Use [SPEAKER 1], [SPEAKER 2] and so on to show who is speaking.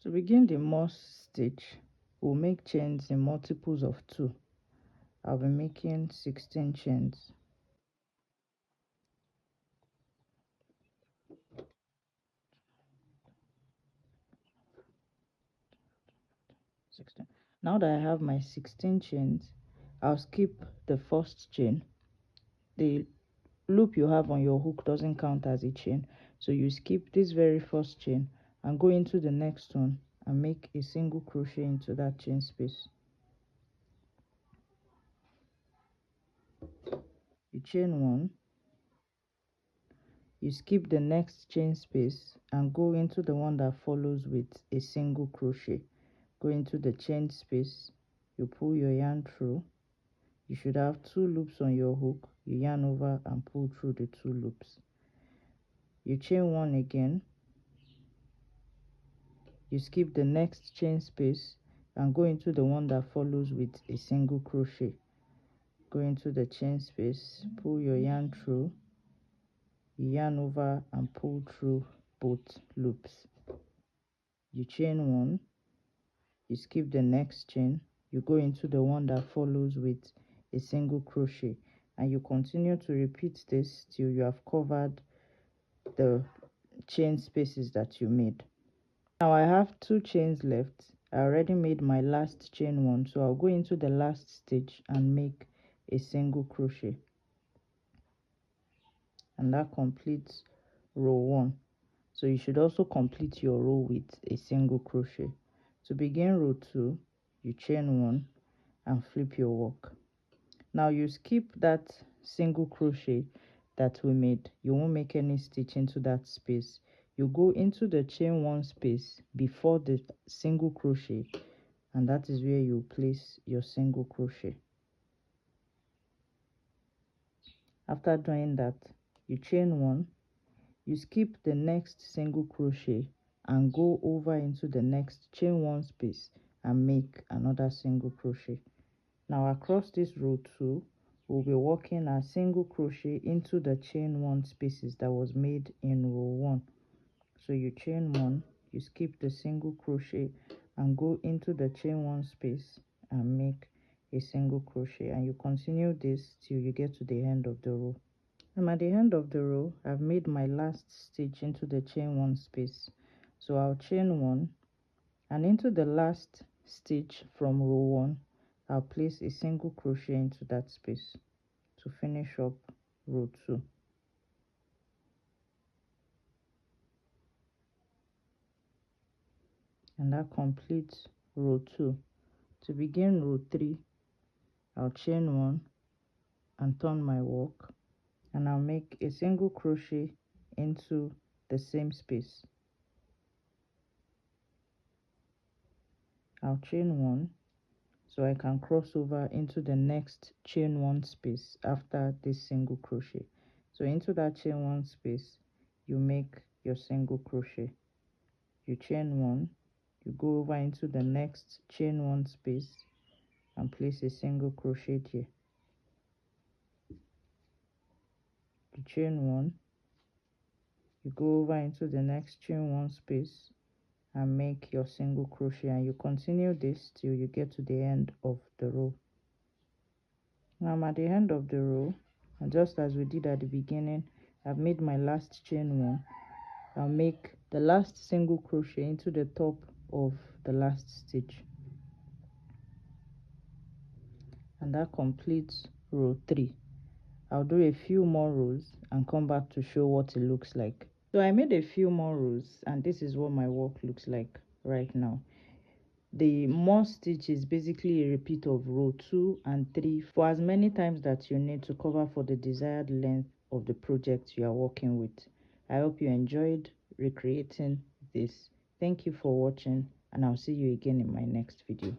[SPEAKER 1] To begin the moss stitch, we'll make chains in multiples of 2. I'll be making 16 chains. Now that I have my 16 chains, I'll skip the first chain. The loop you have on your hook doesn't count as a chain, so you skip this very first chain and go into the next one and make a single crochet into that chain space. You chain 1, you skip the next chain space and go into the one that follows with a single crochet. Go into the chain space, you pull your yarn through. You should have 2 loops on your hook. You yarn over and pull through the 2 loops. You chain 1 again, you skip the next chain space and go into the one that follows with a single crochet. Go into the chain space, pull your yarn through, you yarn over and pull through both loops. You chain 1, you skip the next chain, you go into the one that follows with a single crochet, and you continue to repeat this till you have covered the chain spaces that you made. Now I have 2 chains left. I already made my last chain 1, so I'll go into the last stitch and make a single crochet, and that completes row 1. So you should also complete your row with a single crochet. To begin row 2, you chain 1 and flip your work. Now you skip that single crochet that we made. You won't make any stitch into that space. You go into the chain 1 space before the single crochet, and that is where you place your single crochet. After doing that, you chain 1, you skip the next single crochet and go over into the next chain 1 space and make another single crochet. Now across this row 2, we'll be working a single crochet into the chain 1 spaces that was made in row 1. So you chain 1, you skip the single crochet and go into the chain 1 space and make a single crochet, and you continue this till you get to the end of the row. I'm at the end of the row. I've made my last stitch into the chain 1 space, so I'll chain 1, and into the last stitch from row 1 I'll place a single crochet into that space to finish up row 2. And that completes row 2. To begin row 3, I'll chain 1 and turn my work, and I'll make a single crochet into the same space. I'll chain 1 so I can cross over into the next chain 1 space after this single crochet. So into that chain 1 space, you make your single crochet. You chain 1, you go over into the next chain 1 space and place a single crochet here. You chain 1, you go over into the next chain 1 space and make your single crochet, and you continue this till you get to the end of the row. Now I'm at the end of the row, and just as we did at the beginning, I've made my last chain 1. I'll make the last single crochet into the top of the last stitch, and that completes row 3. I'll do a few more rows and come back to show what it looks like. So I made a few more rows, and this is what my work looks like right now. The moss stitch is basically a repeat of row 2 and 3 for as many times that you need to cover for the desired length of the project you are working with. I hope you enjoyed recreating this. Thank you for watching, and I'll see you again in my next video.